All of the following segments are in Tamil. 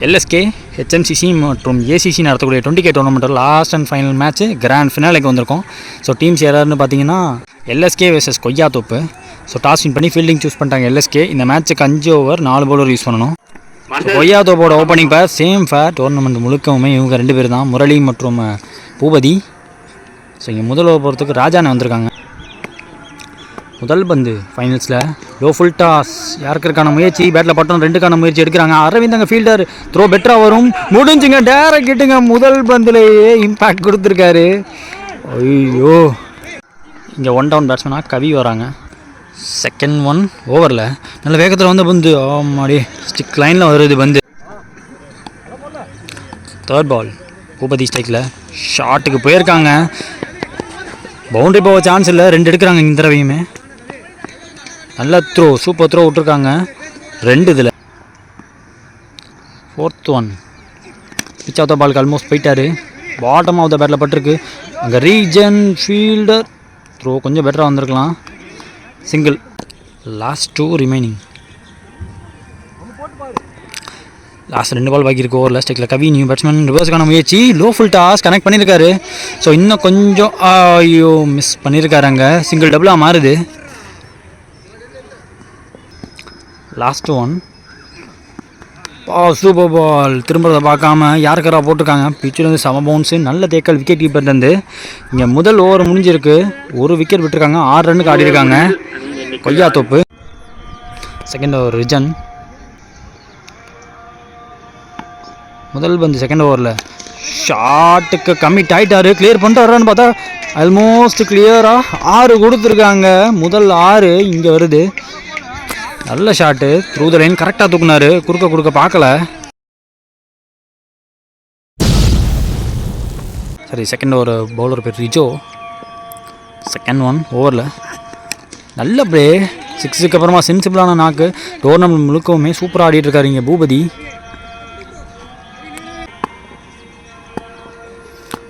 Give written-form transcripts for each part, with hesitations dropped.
எல்எஸ்கே ஹெச்என்சிசி மற்றும் ஏசிசி நடத்தக்கூடிய 20K டோர்னமெண்ட்டில் last and final match grand ஃபினாலுக்கு வந்திருக்கோம். ஸோ டீம்ஸ் யாராருன்னு பார்த்தீங்கன்னா LSK versus Koyyathoppu. So toss win பண்ணி ஃபீல்டிங் சூஸ் பண்ணிட்டாங்க எல்எஸ்கே. இந்த மேட்ச்சுக்கு 5 ஓவர் 4 பவுலர் யூஸ் பண்ணணும். கொய்யாத்தோப்போட ஓப்பனிங் பேர் சேம் ஃபேர் டோர்னமெண்ட் முழுக்கவுமே இவங்க 2 பேர் தான், முரளி மற்றும் பூபதி. ஸோ இங்கே முதல் ஓவர் போகிறதுக்கு ராஜானே வந்திருக்காங்க. முதல் பந்து ஃபைனல்ஸில் லோ ஃபுல் டாஸ் யாருக்கான முயற்சி, பேட்டில் பட்டம் 2க்கான முயற்சி எடுக்கிறாங்க. அரவிந்த் அங்கே ஃபீல்டர் த்ரோ பெட்டராக வரும், முடிஞ்சுங்க டேரக்ட் கிட்டுங்க. முதல் பந்துலேயே இம்பேக்ட் கொடுத்துருக்காரு. ஐயோ, இங்கே 1 டவுன் பேட்ஸ்மேனாக கவி வராங்க. செகண்ட் 1 ஓவரில் நல்ல வேகத்தில் வந்த பந்து ஆமாடி ஸ்டிக் லைனில் வருது பந்து. தேர்ட் பால் பூபதி ஸ்ட்ரைக்கில் ஷாட்டுக்கு போயிருக்காங்க. பவுண்டரி போக சான்ஸ் இல்லை, 2 எடுக்கிறாங்க இந்த தடவையுமே. நல்ல த்ரோ, சூப்பர் த்ரோ விட்டுருக்காங்க 2 இதில். ஃபோர்த் 1 பிச் ஆஃப் த பாலுக்கு ஆல்மோஸ்ட் போயிட்டாரு. பாட்டம் ஆஃப் த பேட்டில் பட்டிருக்கு. அங்கே ரீஜன் ஃபீல்டர் த்ரோ கொஞ்சம் பெட்டராக வந்திருக்கலாம். Single. Last 2 remaining. Last 2 ball பாக்கி இருக்கு ஓவரில். ஸ்டேக்கில் கவி நியூ பேட்ஸ்மேன் ரிவர்ஸுக்கான முயற்சி, லோ ஃபுல் டாஸ் கனெக்ட் பண்ணியிருக்காரு. ஸோ இன்னும் கொஞ்சம் ஐயோ மிஸ் பண்ணியிருக்காரு. அங்கே சிங்கிள் டபுளாக மாறுது. லாஸ்ட் 1 சூப்பர் பால். திரும்புறதை பார்க்காம யாருக்கரா போட்டிருக்காங்க. பிச்சிலேருந்து செம பவுன்ஸு, நல்ல தேக்கல் விக்கெட் கீப்பர்லேருந்து. இங்கே முதல் ஓவர் முடிஞ்சிருக்கு, 1 விக்கெட் விட்டுருக்காங்க. 6 ரன்னுக்கு ஆடிருக்காங்க கொய்யாத்தோப்பு. Second over Rijan. முதல் பந்து செகண்ட் ஓவரில் ஷாட்டுக்கு கம்மிட் ஆகிட்டாரு. கிளியர் பண்ணிட்டு வர்றான்னு பார்த்தா ஆல்மோஸ்ட் கிளியராக 6 கொடுத்துருக்காங்க. முதல் 6 இங்கே வருது. நல்ல ஷாட்டு, த்ரூ த லைன் கரெக்டாக தூக்குனாரு, கொடுக்க பார்க்கல. சரி, செகண்ட் ஓவர் பவுலர் பேர் ரிஜோ. செகண்ட் 1 ஓவரில் நல்ல ப்ளே, 6க்கு அப்புறமா சென்சிபிளான நாக்கு. டோர்னமெண்ட் முழுக்கவுமே சூப்பராக ஆடிட்டுருக்காரு இங்கே பூபதி.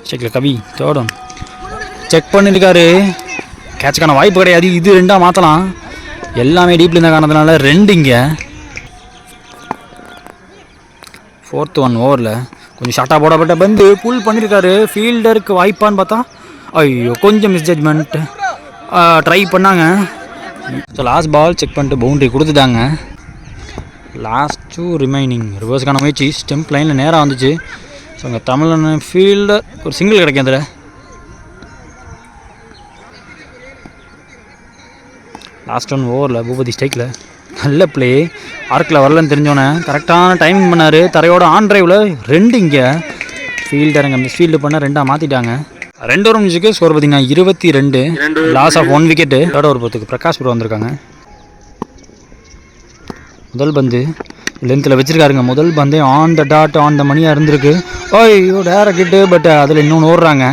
செக்கில் கவி தேர்ட் 1 செக் பண்ணியிருக்காரு. கேட்சுக்கான வாய்ப்பு கிடையாது. இது 2ஆக மாற்றலாம். எல்லாமே டீப்பில் இருந்த காரணத்தினால 2 இங்கே. ஃபோர்த் 1 ஓவரில் கொஞ்சம் ஷார்ட்டாக போடப்பட்ட பந்து புல் பண்ணியிருக்காரு. ஃபீல்டருக்கு வாய்ப்பான்னு பார்த்தா ஐயோ கொஞ்சம் மிஸ்ஜட்மெண்ட். ட்ரை பண்ணாங்க. ஸோ லாஸ்ட் பால் செக் பண்ணிட்டு பவுண்டரி கொடுத்துட்டாங்க. Last 2 remaining. ரிவர்ஸுக்கான முயற்சி ஸ்டெம்ப் லைனில் நேராக வந்துச்சு. ஸோ அங்கே தமிழன் ஃபீல்டர் ஒரு சிங்கிள் கிடைக்கும் அதில். லாஸ்ட் 1 ஓவரில் பூபதி ஸ்ட்ரைக்கில் நல்ல ப்ளே. ஆர்க்கில் வரலன்னு தெரிஞ்சோன்னே கரெக்டான டைமிங் பண்ணார். தரையோட ஆன் ட்ரைவில் 2 இங்கே. ஃபீல்டர் அங்கே மிஸ் ஃபீல்டு பண்ண 2ஆக மாற்றிட்டாங்க. 2 ஓவர் முடிஞ்சுக்கு ஸ்கோர் பார்த்தீங்கன்னா 22. Loss of 1 wicket. Third over போகிறதுக்கு பிரகாஷ் ப்ரோ வந்திருக்காங்க. முதல் பந்து லென்த்தில் வச்சுருக்காருங்க. முதல் பந்தே on the dot on the மணியாக இருந்திருக்கு. ஐயோ டேரக்ட் ஹிட்டு, பட் அதில் இன்னொன்று ஓடுறாங்க.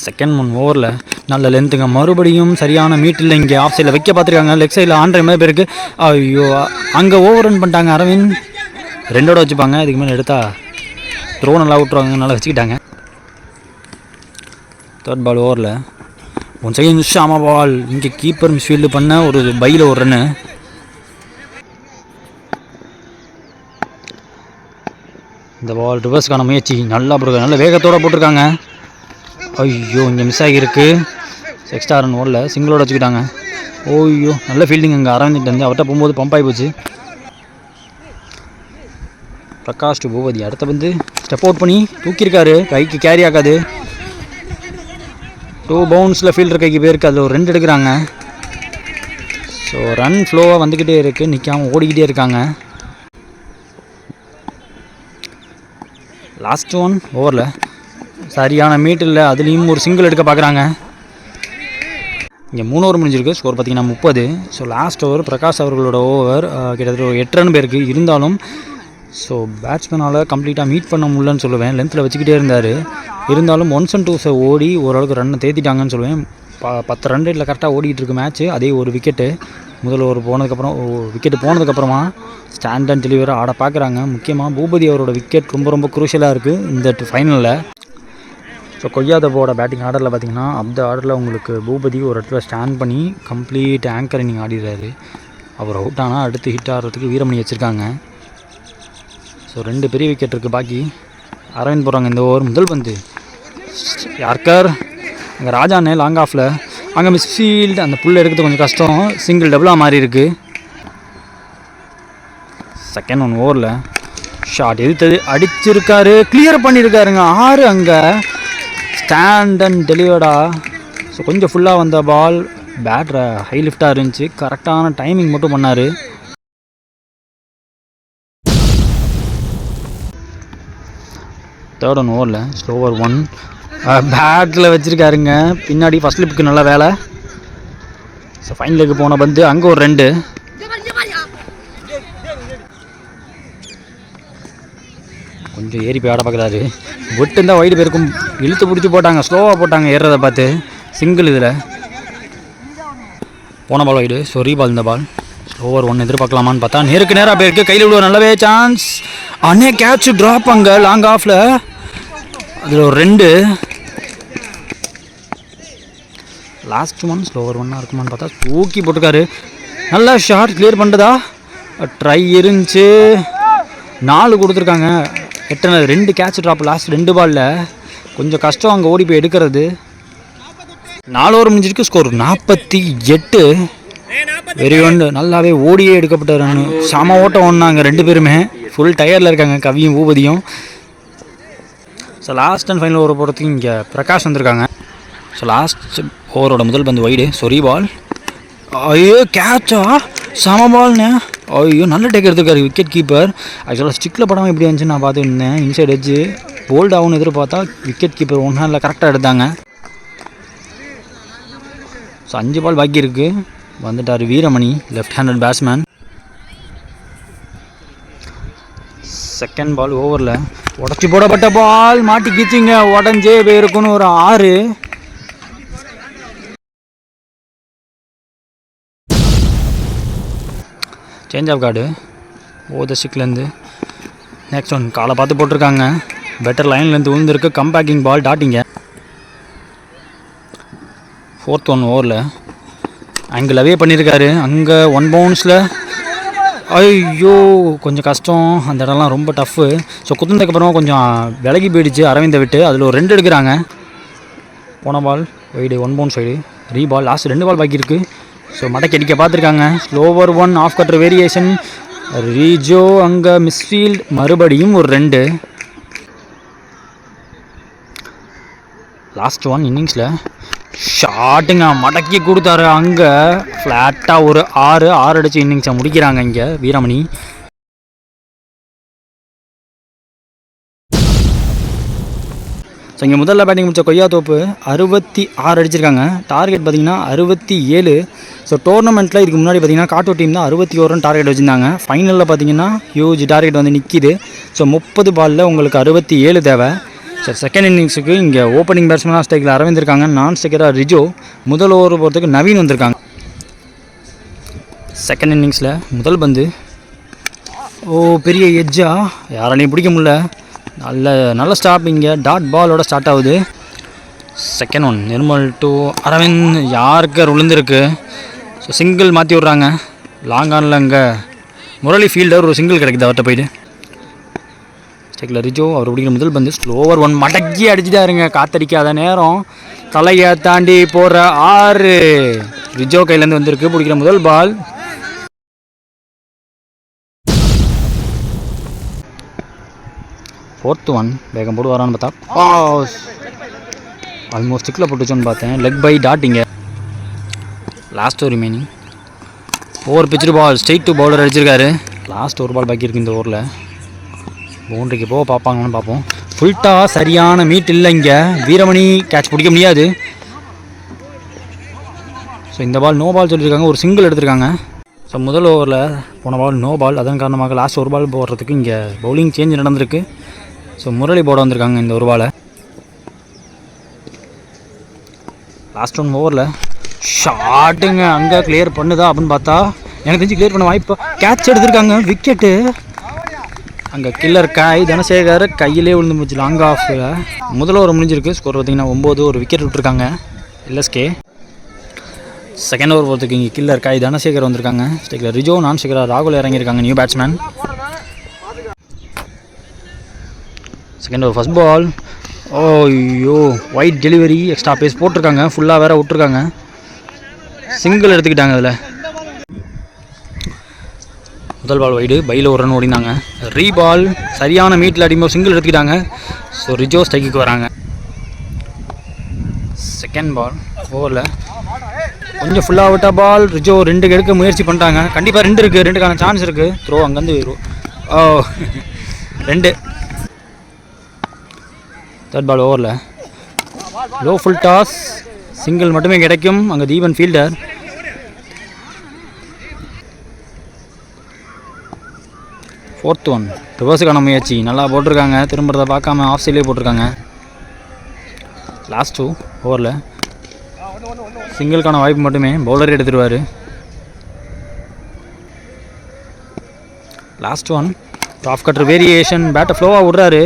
செகண்ட் 1 ஓவரில் நல்ல லென்த்துங்க. மறுபடியும் சரியான மீட்டில் இங்கே ஆஃப் சைடில் வைக்க பார்த்துருக்காங்க. லெக் சைடில் ஆன் ட்ரை மாதிரி பேருக்கு. ஐயோ அங்கே ஓவர் ரன் பண்ணிட்டாங்க. அரவிந்த் 2ஓட வச்சுப்பாங்க. இதுக்கு மேலே எடுத்தால் த்ரோ நல்லா விட்டுருவாங்க, நல்லா வச்சுக்கிட்டாங்க. தேர்ட் பால் ஓவரில் 1 செகண்ட் மிஸ் ஆமா பால். இங்கே கீப்பர் மிஸ் ஃபீல்டு பண்ண ஒரு பையில் ஒரு ரன்னு. இந்த பால் ரிவர்ஸ்க்கான முயற்சி நல்லா போட்டிருக்காங்க. நல்ல வேகத்தோடு போட்டிருக்காங்க. ஐயோ இங்கே மிஸ் ஆகியிருக்கு. எக்ஸ்ட்ரா ரன் ஓடல, சிங்கிளோட வச்சுக்கிட்டாங்க. ஓய்யோ நல்ல ஃபீல்டிங் அங்கே அரவிந்துட்டு வந்து அவர்கிட்ட போகும்போது பம்ப் ஆகி போச்சு. பிரகாஷ் டு பூபதி. அடுத்த வந்து ஸ்டெப் அவுட் பண்ணி தூக்கியிருக்காரு. கைக்கு கேரி ஆகாது. 2 பவுன்ஸில் ஃபீல்டர் கைக்கு போயிருக்கு. அதில் ஒரு 2 எடுக்கிறாங்க. ஸோ ரன் ஃப்ளோவாக வந்துக்கிட்டே இருக்குது, நிற்காமல் ஓடிக்கிட்டே இருக்காங்க. லாஸ்ட் 1 ஓவரில் சரியான மீட்டில் அதுலேயும் ஒரு சிங்கிள் எடுக்க பார்க்குறாங்க. இங்கே 3 ஓவர் முடிஞ்சிருக்கு. ஸ்கோர் பார்த்தீங்கன்னா 30. ஸோ லாஸ்ட் ஓவர் பிரகாஷ் அவர்களோட ஓவர் கிட்டத்தட்ட ஒரு 8 ரன் பேருக்கு. இருந்தாலும் ஸோ பேட்ஸ்மேனால் கம்ப்ளீட்டாக மீட் பண்ண முடியலன்னு சொல்லுவேன். லென்த்தில் வச்சுக்கிட்டே இருந்தார். இருந்தாலும் 1s and 2s ஓடி ஓரளவுக்கு ரன்னை தேத்திட்டாங்கன்னு சொல்லுவேன். 10 ரன் ரேட்டில் கரெக்டாக ஓடிட்டு இருக்கு மேட்ச்சு. அதே ஒரு விக்கெட்டு முதல் ஓவர் போனதுக்கப்புறம் விக்கெட்டு போனதுக்கப்புறமா ஸ்டாண்ட் அண்ட் டெலிவரி ஆட பார்க்குறாங்க. முக்கியமாக பூபதி அவரோட விக்கெட் ரொம்ப குரூஷியலாக இருக்குது இந்த ஃபைனலில். ஸோ கொய்யாத்தோப்போட பேட்டிங் ஆர்டரில் பார்த்தீங்கன்னா அந்த ஆர்டரில் உங்களுக்கு பூபதி ஒரு இடத்துல ஸ்டாண்ட் பண்ணி கம்ப்ளீட் ஆங்கர் இன்னிங் ஆடிடுறாரு. அவர் அவுட் ஆனால் அடுத்து ஹிட் ஆடுறதுக்கு வீரமணி வச்சுருக்காங்க. ஸோ 2 பெரிய விக்கெட் இருக்குது பாக்கி. அரவிந்த் போகிறாங்க இந்த ஓவர். முதல் பந்து யார்கர் அங்கே ராஜானே லாங் ஆஃபில், அங்கே மிஸ்ஃபீல்டு, அந்த புல் எடுக்கிறது கொஞ்சம் கஷ்டம். சிங்கிள் டபுளாக மாறி இருக்குது. செகண்ட் 1 ஓவரில் ஷாட் எதிர்த்தது அடிச்சிருக்காரு, கிளியர் பண்ணியிருக்காருங்க 6. அங்கே ஸ்டாண்ட் அண்ட் டெலிவர்டா. ஸோ கொஞ்சம் ஃபுல்லாக வந்த பால், பேட்ரை ஹை லிஃப்டாக இருந்துச்சு, கரெக்டான டைமிங் மட்டும் பண்ணார். தேர்ட் 1 ஓவரில் ஸ்லோவர் 1 பேட்டில் வச்சுருக்காருங்க பின்னாடி. ஃபஸ்ட் லிப்புக்கு நல்ல வேலை. ஸோ ஃபைனலுக்கு போன பந்து அங்கே ஒரு 2. கொஞ்சம் ஏறி போய் ஆட பார்க்குறாரு. விட்டு இருந்தால் வைடு பேருக்கும் இழுத்து பிடிச்சி போட்டாங்க, ஸ்லோவாக போட்டாங்க ஏறுறதை பார்த்து. சிங்கிள் இதில் போன பால் வைடு. ஸோ ரீபால் இந்த பால். ஓவர் 1 எதிர்பார்க்கலாமான்னு பார்த்தா நேருக்கு நேராக போயிருக்கு, கையில் விடுவோம் நல்லாவே சான்ஸ். அண்ணே கேட்ச் ட்ராப் அங்கே லாங் ஆஃபில், அதில் ஒரு 2. லாஸ்ட் 1 ஸ்லோவர் 1 இருக்குமான்னு பார்த்தா தூக்கி போட்டுருக்காரு. நல்லா ஷார்ட் கிளியர் பண்ணுறதா ட்ரை இருந்துச்சு. 4 கொடுத்துருக்காங்க. 8 2 கேட்ச் ட்ராப் லாஸ்ட் 2 பாலில். கொஞ்சம் கஷ்டம் அங்கே ஓடி போய் எடுக்கிறது. 4 ஓவர் முடிஞ்சிருக்கு. ஸ்கோர் 48. வெரி ஒன்று. நல்லாவே ஓடியே எடுக்கப்பட்ட ரன்னு. சம ஓட்டம் ஒன்றாங்க 2 பேருமே. ஃபுல் டயரில் இருக்காங்க கவியும் பூபதியும். So last and final over போகிறதுக்கு இங்கே பிரகாஷ் வந்திருக்காங்க. ஸோ லாஸ்ட் ஓவரோட முதல் பந்து வைடு. சொரி பால். ஐயோ கேட்சா, சம பால்னு. ஐயோ நல்ல டேக் எடுத்துருக்காரு விக்கெட் கீப்பர். ஆக்சுவலாக ஸ்டிக்கில் படம் எப்படி இருந்துச்சுன்னு நான் பார்த்துருந்தேன். இன்சைட் எட்ஜு போல்ட் ஆகும்னு எதிர்பார்த்தா விக்கெட் கீப்பர் 1 ஹேண்டில் கரெக்டாக எடுத்தாங்க. ஸோ 5 பால் பாக்கி இருக்குது. வந்துட்டார் Veeramani, left handed batsman. Second ball ஓவரில் உடச்சி போடப்பட்ட பால் மாட்டி கிச்சிங்க, உடஞ்சே போயிருக்குன்னு ஒரு 6. சேஞ்ச் ஆஃப் கார்டு ஓதசிக்லேருந்து. நெக்ஸ்ட் 1 காலை பார்த்து போட்டிருக்காங்க. பெட்டர் லைன்லேருந்து விழுந்திருக்கு. கம்பேக்கிங் பால் டாட்டிங்க. ஃபோர்த் 1 ஓவரில் ஆங்கிளாகவே பண்ணியிருக்காரு. அங்கே 1 பவுன்ஸில் ஐயோ கொஞ்சம் கஷ்டம். அந்த இடம்லாம் ரொம்ப டஃப்பு. ஸோ குத்துனதுக்கப்புறமா கொஞ்சம் விலகி போயிடுச்சு அரவிந்தை விட்டு. அதில் ஒரு 2 எடுக்கிறாங்க. போன பால் வைடு 1 பவுன்ஸ் வைடு. ரீபால். லாஸ்ட் 2 பால் பாக்கி இருக்குது. ஸோ மடக்கி அடிக்க பார்த்துருக்காங்க. Slower 1 off cutter variation. Rijo அங்கே மிஸ்ஃபீல்ட், மறுபடியும் ஒரு 2. லாஸ்ட் 1 இன்னிங்ஸில் ஷாட்டுங்க மடக்கி கொடுத்தாரு. அங்கே ஃப்ளாட்டாக ஒரு 6 அடித்து இன்னிங்ஸை முடிக்கிறாங்க இங்கே வீரமணி. ஸோ இங்கே முதல்ல பேட்டிங் முடித்த கொய்யாத்தோப்பு 66 அடிச்சிருக்காங்க. டார்கெட் பார்த்திங்கன்னா 67. ஸோ டோர்னமெண்ட்டில் இதுக்கு முன்னாடி பார்த்திங்கன்னா காட்டோ டீம் தான் 61 டார்கெட் வச்சுருந்தாங்க. ஃபைனலில் பார்த்திங்கன்னா ஹியூஜ் டார்கெட் வந்து நிற்கிது. ஸோ 30 பாலில் உங்களுக்கு 67 தேவை. சரி, செகண்ட் இன்னிங்ஸுக்கு இங்கே ஓப்பனிங் பேட்ஸ்மேனாக ஸ்ட்ரைக்கில் அரவிந்த் இருக்காங்க. நான் ஸ்ட்ரைக்கராக ரிஜோ. முதல் ஓவர் போகிறதுக்கு நவீன் வந்திருக்காங்க. செகண்ட் இன்னிங்ஸில் முதல் பந்து பெரிய எட்ஜா, யாராலையும் பிடிக்க முடியல. நல்ல ஸ்டாப். இங்கே டாட் பாலோட ஸ்டார்ட் ஆகுது. Second 1 Nirmal to Aravind. Yorker விழுந்திருக்கு. ஸோ சிங்கிள் மாற்றி விட்றாங்க. லாங் ஆனில் அங்கே முரளி ஃபீல்டர் ஒரு சிங்கிள் கிடைக்குது அவர்கிட்ட போயிட்டு. ஸ்ட்ரைக்கில் ரிஜோ. அவர் பிடிக்கிற முதல் பந்து ஸ்லோவர் 1 மடக்கி அடிச்சுட்டாருங்க. காத்தடிக்காத நேரம் தலையை தாண்டி போகிற 6 ரிஜோ கையிலேருந்து வந்திருக்கு. பிடிக்கிற முதல் பால். ஃபோர்த் 1 வேகம் போட்டு வரான்னு பார்த்தா ஆல்மோஸ்ட் ஸ்டிக்கில் போட்டுச்சோன்னு பார்த்தேன். லெக் பை டாட்டிங்க. லாஸ்ட் ஒரு ரிமைனிங் ஓவர் பிச்சுடு பால் ஸ்ட்ரெயிட் டு பவுலர் அடிச்சிருக்காரு. லாஸ்ட் ஒரு பால் பாக்கி இருக்குது இந்த ஓவரில். பவுண்டரிக்கு போக பார்ப்பாங்கன்னு பார்ப்போம். ஃபுல்ட்டாக சரியான மீட் இல்லை இங்கே. வீரமணி கேட்ச் பிடிக்க முடியாது. ஸோ இந்த பால் நோ பால் சொல்லியிருக்காங்க. ஒரு சிங்கிள் எடுத்திருக்காங்க. ஸோ முதல் ஓவரில் போன பால் நோ பால். அதன் காரணமாக லாஸ்ட் ஒரு பால் போடுறதுக்கு இங்கே பவுலிங் சேஞ்ச் நடந்திருக்கு. ஸோ முரளி போட வந்திருக்காங்க இந்த ஒரு பாலை. லாஸ்ட் 1 ஓவரில் ஷாட்டுங்க. அங்கே கிளியர் பண்ணுதா அப்படின்னு பார்த்தா எனக்கு தெரிஞ்சு கிளியர் பண்ண வாய்ப்பு. கேட்ச் எடுத்திருக்காங்க. விக்கெட்டு அங்கே கில்லர் காய் தனசேகர் கையிலே விழுந்து போச்சு லாங் ஆஃபில். முதல் ஓவர் முடிஞ்சிருக்கு. ஸ்கோர் பார்த்திங்கன்னா 9. ஒரு விக்கெட் விட்டுருக்காங்க எல்எஸ்கே. செகண்ட் ஓவர் போகிறதுக்கு இங்கே கில்லர் காய் தனசேகர் வந்திருக்காங்க. ஸ்டேக்கில் ரிஜோ, நான் சேகரா, ராகுல் இறங்கியிருக்காங்க new batsman. Second over first ball. ஓய்யோ, ஒயிட் டெலிவரி, எக்ஸ்ட்ரா பேஸ் போட்டிருக்காங்க, ஃபுல்லாக வேறு விட்டுருக்காங்க. சிங்கிள் எடுத்துக்கிட்டாங்க. அதில் முதல் பால் வைடு, பையில் ஒரு ரன் ஓடினாங்க. ரீபால் சரியான மீட்டில் அடிக்கும்போது சிங்கிள் எடுத்துக்கிட்டாங்க. ஸோ ரிஜோ ஸ்ட்ரைக்குக்கு வராங்க. செகண்ட் பால் ஓவரில் கொஞ்சம் ஃபுல்லாக விட்டா பால். ரிஜோ 2 எடுக்க முயற்சி பண்ணிட்டாங்க. கண்டிப்பாக 2 இருக்குது, 2க்கான சான்ஸ் இருக்குது. த்ரோ அங்கேருந்து 2. தேர்ட் பால் ஓவரில் லோ ஃபுல் டாஸ், சிங்கிள் மட்டுமே கிடைக்கும். அங்கே தீபன் ஃபீல்டர். ஃபோர்த் ஒன் ரிவர்ஸுக்கான முயற்சி நல்லா போட்டிருக்காங்க. திரும்புறதை பார்க்காம ஆஃப் சைட்லேயே போட்டிருக்காங்க. லாஸ்ட் 2 ஓவரில் சிங்கிளுக்கான வாய்ப்பு மட்டுமே, பவுலர் எடுத்துடுவார். Last one off cutter variation, பேட்டை ஃப்ளோவாக விட்றாரு.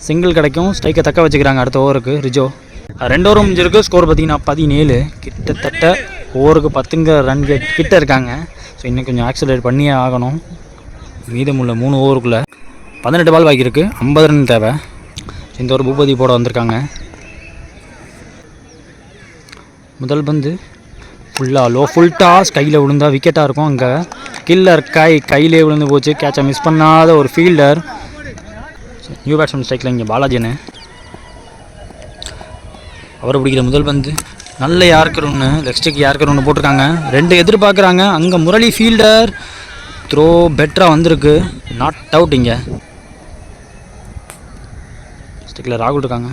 சிங்கிள் கிடைக்கும். ஸ்ட்ரைக்கை தக்க வச்சுக்கிறாங்க அடுத்த ஓவருக்கு ரிஜோ. 2 ஓவர் முடிஞ்சிருக்கு. ஸ்கோர் பார்த்தீங்கன்னா 17. கிட்டத்தட்ட ஓவருக்கு 10 ரன் கிட்ட இருக்காங்க. ஸோ இன்னும் கொஞ்சம் ஆக்சிலரேட் பண்ணியே ஆகணும். மீதமுள்ள 3 ஓவருக்குள்ளே 18 பால் பாக்கி இருக்குது. 50 ரன் தேவை. இந்த ஒரு பூபதி போட வந்திருக்காங்க. முதல் பந்து ஃபுல்லாக லோ ஃபுல் டாஸ், கையில் விழுந்தா விக்கெட்டாக இருக்கும். அங்கே கில்லர் கையிலே விழுந்து போச்சு. கேட்சை மிஸ் பண்ணாத ஒரு ஃபீல்டர். நியூ பேட்ஸ்மேன் ஸ்ட்ரைக்கில் இங்கே பாலாஜின்னு அவர் பிடிக்கிற முதல் பந்து நல்ல யார்க்கர் ஒன்று, லெக் ஸ்டிக் யார்க்கர் ஒன்று போட்டிருக்காங்க. 2 எதிர்பார்க்குறாங்க. அங்கே முரளி ஃபீல்டர். த்ரோ பெட்டராக வந்திருக்கு. Not out. இங்கே ஸ்டிக்கில் ராகுல் இருக்காங்க.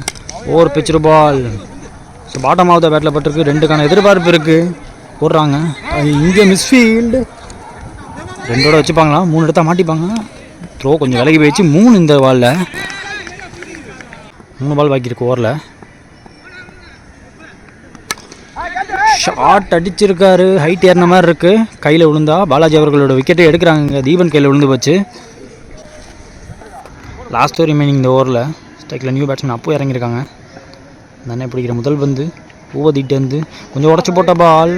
Over pitched ball. So bottom of the பேட்டில் பட்டிருக்கு. 2க்கான எதிர்பார்ப்பு இருக்குது. போடுறாங்க. இங்கே மிஸ்ஃபீல்டு. 2ஓட வச்சுப்பாங்களா? 3 எடுத்தா மாட்டிப்பாங்க. த்ரோ கொஞ்சம் விலகி போயிடுச்சு. 3 இந்த பாலில். 3 பால் பாக்கி இருக்கு ஓவரில். ஷார்ட் அடிச்சிருக்காரு. ஹைட் ஏறின மாதிரி இருக்குது. கையில் விழுந்தா பாலாஜி அவர்களோட விக்கெட்டை எடுக்கிறாங்க. தீபன் கையில் விழுந்து போச்சு. லாஸ்ட் ரிமைனிங் இந்த ஓவரில் ஸ்ட்ரைக்கில் நியூ பேட்ஸ்மேன் அப்போ இறங்கியிருக்காங்க. தானே பிடிக்கிற முதல் பந்து பூவதிட்டேருந்து கொஞ்சம் உடச்சி போட்ட பால்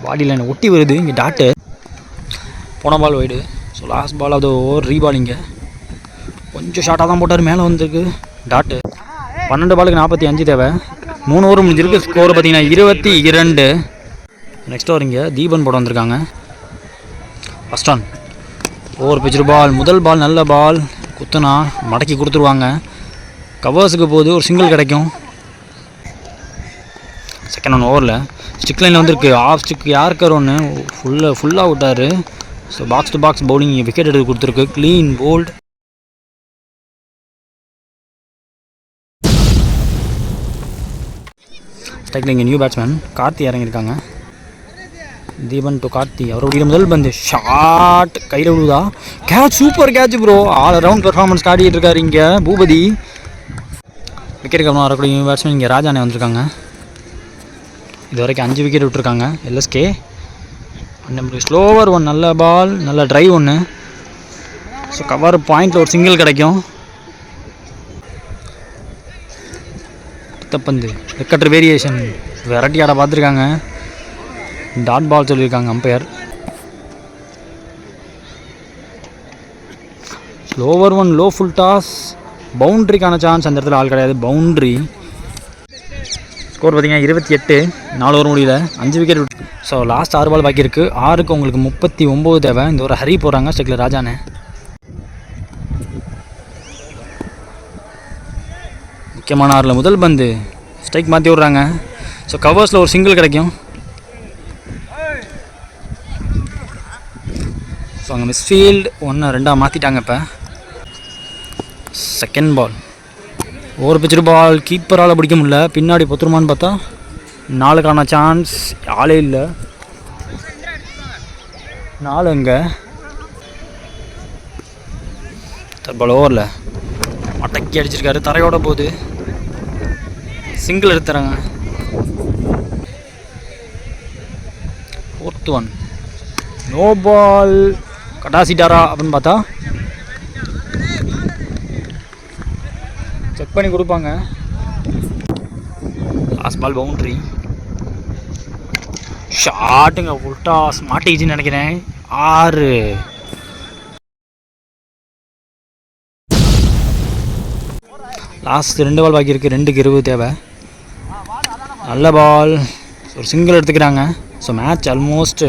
பாடியில் என்ன ஒட்டி வருது. இங்கே டாட்டு போன ball wide. So last ball அது ஓவர் ரீபால். இங்கே கொஞ்சம் ஷார்ட்டாக தான் போட்டார். மேலே வந்திருக்கு டாட்டு. 12 பாலுக்கு 45 தேவை. 3 ஓவர் முடிஞ்சிருக்கு. ஸ்கோர் பார்த்தீங்கன்னா 22. நெக்ஸ்ட் ஓவர் இங்கே தீபன் போட வந்திருக்காங்க. ஃபஸ்ட் ஆன் ஓவர் பிச்சர் பால். முதல் பால் நல்ல பால். குத்துனா மடக்கி கொடுத்துருவாங்க. கவர்ஸுக்கு போது ஒரு சிங்கிள் கிடைக்கும். செகண்ட் ஒன் ஓவரில் ஸ்டிக் லைனில் வந்திருக்கு. ஆஃப் ஸ்டிக் யார்க்கர் ஒன்று ஃபுல்லாக விட்டார். So back to back bowling wicket எடுத்து கொடுத்துருக்கு. Clean bowled. ஸ்ட்ரைக்கில் இங்கே நியூ பேட்ஸ்மேன் கார்த்தி இறங்கியிருக்காங்க. தீபன் டு கார்த்தி. அவருடைய முதல் பந்து ஷார்ட் கையில் விழுதா. Catch, super catch bro. All around performance காட்டிகிட்டு இருக்காரு இங்கே பூபதி. விக்கெட்டுக்கு அப்புறம் வரக்கூடிய நியூ பேட்ஸ்மேன் இங்கே ராஜானே வந்திருக்காங்க. இது வரைக்கும் 5 விக்கெட் விட்டுருக்காங்க எல்எஸ்கே. நம்மளுக்கு ஸ்லோவர் ஒன் நல்ல பால், நல்ல ட்ரைவ் ஒன்று. ஸோ கவர் பாயிண்டில் ஒரு சிங்கிள் கிடைக்கும். பந்து விக்கெட் வேரியேஷன் வெரைட்டி ஆட பார்த்துருக்காங்க. டாட் பால் சொல்லியிருக்காங்க umpire. Slower one low full toss. பவுண்ட்ரிக்கான சான்ஸ் அந்த இடத்துல ஆள் கிடையாது. பவுண்ட்ரி. ஸ்கோர் பார்த்தீங்கன்னா 28. 4 ஓவர் முடியல. 5 விக்கெட். ஸோ லாஸ்ட் 6 பால் பாக்கி இருக்குது. 6க்கு உங்களுக்கு 39 தேவை. இந்த ஒரு ஹரி போடுறாங்க ஸ்டெக்கில் ராஜானே. முக்கியமான 6ல் முதல் பந்து ஸ்ட்ரைக் மாற்றி விட்றாங்க. ஸோ கவர்ஸில் ஒரு சிங்கிள் கிடைக்கும். ஸோ அங்கே மிஸ்ஃபீல்டு 1-2 மாற்றிட்டாங்க. இப்போ செகண்ட் பால் ஓவர் பிச்சர் பால். கீப்பரால் பிடிக்க முடியல. பின்னாடி பொத்துருமான்னு பார்த்தா 4க்கான சான்ஸ். ஆளே இல்லை. 4 அங்கே. தேர்ட் பால் ஓவரில் மடக்கி அடிச்சிருக்காரு. தரையோட போகுது. சிங்கிள் எடுத்துறாங்க. Fourth one no ball. கடாசிட்டாரா அப்படின்னு பார்த்தா செக் பண்ணி கொடுப்பாங்க. Last ball boundary. ஷாட்டுங்க உல்டா மாட்டிக்கிச்சின்னு நினைக்கிறேன். 6. லாஸ்ட் 2 பால் பாக்கி இருக்குது. 2க்கு 20 தேவை. நல்ல பால். ஒரு சிங்கிள் எடுத்துக்கிறாங்க. ஸோ மேட்ச் ஆல்மோஸ்ட்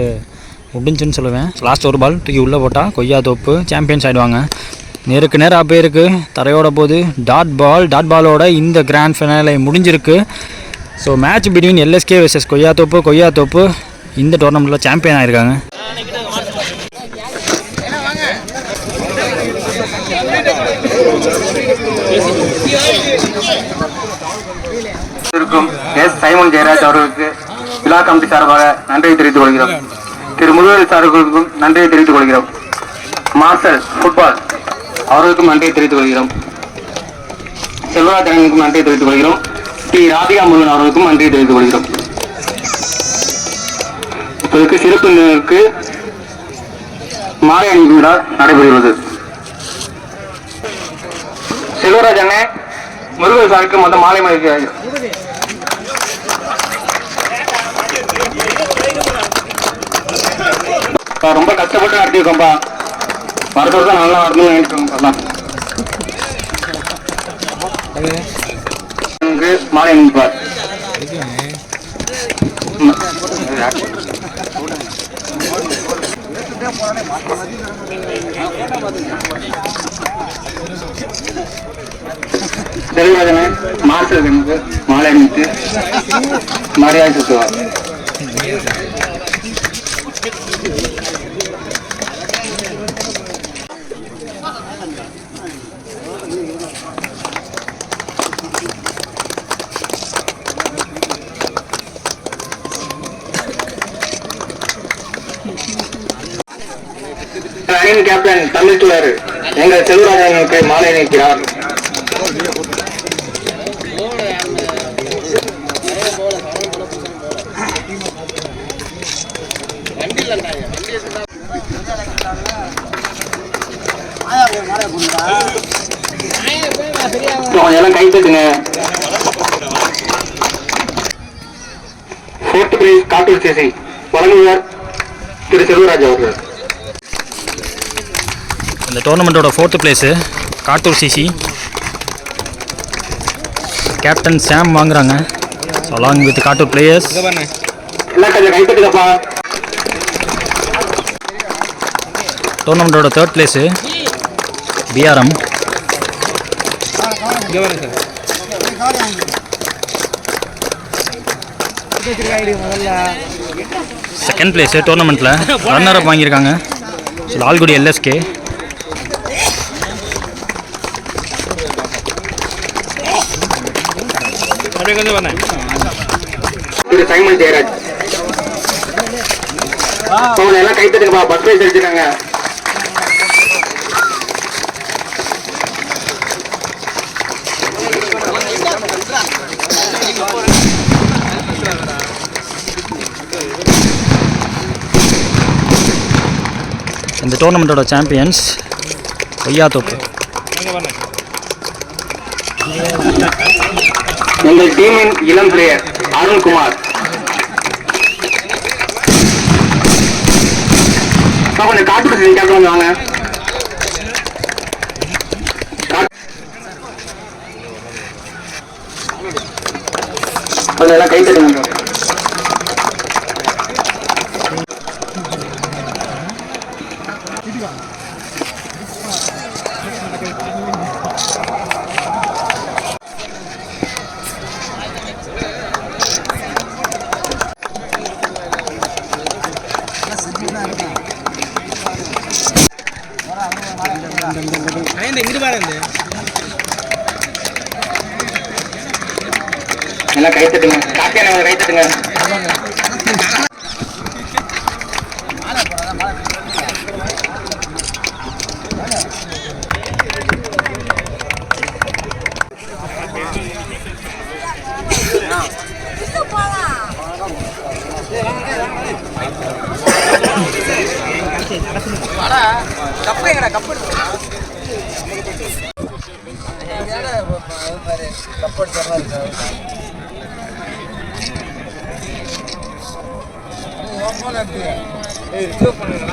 முடிஞ்சுன்னு சொல்லுவேன். லாஸ்ட் ஒரு பால் தூக்கி உள்ளே போட்டால் கொய்யா தோப்பு சாம்பியன்ஸ் ஆகிடுவாங்க. நேருக்கு நேராக போயிருக்கு. தரையோட போது டாட் பாலோட இந்த கிராண்ட் ஃபினாலே முடிஞ்சிருக்கு. ஸோ மேட்ச் பிட்வீன் எல்எஸ்கே வெர்சஸ் கொய்யா தோப்பு இந்த டோர்னமெண்ட்டில் சாம்பியன் ஆகிருக்காங்க. எஸ் சைமன் ஜெயராஜ் அவர்களுக்கு விழா கமிட்டி சார்பாக நன்றியை தெரிவித்துக் கொள்கிறோம். திரு முருகல் சார்களுக்கும் நன்றியை தெரிவித்துக் கொள்கிறோம். மாஸ்டர் ஃபுட்பால் அவர்களுக்கும் நன்றியை தெரிவித்துக் கொள்கிறோம். செல்வராஜ் அண்ணனுக்கும் நன்றியை தெரிவித்துக் கொள்கிறோம். டி ராதிகா முருகன் அவர்களுக்கும் நன்றியை தெரிவித்துக் கொள்கிறோம். இப்போதைக்கு சிறப்பு விருந்தினருக்கு மாலை அணிவிக்கும் விழா நடைபெறுகிறது. செல்வராஜ் அண்ணன் முருகல் சாருக்கு மொத்தம் மாலை மதிக்கிறார்கள். ரொம்ப கஷ்டப்பட்டு நடத்திருக்கோம்ப்பா. வருஷம் வருஷம் நல்லா நடந்து நினைச்சிருக்கோம். மாலை அணிவிப்பார். செல்வராஜனை மாஸ்டருக்கு மாலை அணிவித்து மரியாதை செலுத்துவார். அணியின் கேப்டன் தமிழ் துளர் எங்கள் செல்வராஜனுக்கு மாலை அணிவிக்கிறார். எல்லாம் கை தட்டுங்க. 4th பிரைஸ் காட்டூர் சேசி வழங்குவார் திரு செல்வராஜ் அவர்கள். இந்த டோர்னமெண்ட்டோட 4th place Kattur CC captain Sam வாங்குறாங்க. So along with Kattur players. எல்லாம் கொஞ்சம் கை தட்டுங்கப்பா. டோர்னமெண்ட்டோட 3rd place BRM. Second place டோர்னமெண்ட்டில் ரன்னர் அப் வாங்கியிருக்காங்க. So Lalgudi LSK. Thiru Simon Jeyaraj எல்லாம் கை தட்டுங்கப்பா. பஸ் பிரைஸ் அடிச்சிருக்காங்க. இந்த டோர்னமெண்ட்டோட சாம்பியன்ஸ் கொய்யா தோப்பு. எங்கள் டீமின் இளம் பிளேயர் அருண்குமார். கொஞ்சம் காட்டு கேப்டன் வாங்க. கொஞ்சம் எல்லாம் கை தட்டுங்க. எல்லாம் கை தட்டுங்க. காட்டியான கை தட்டுங்க. ரிசர்வ் பண்ணுங்க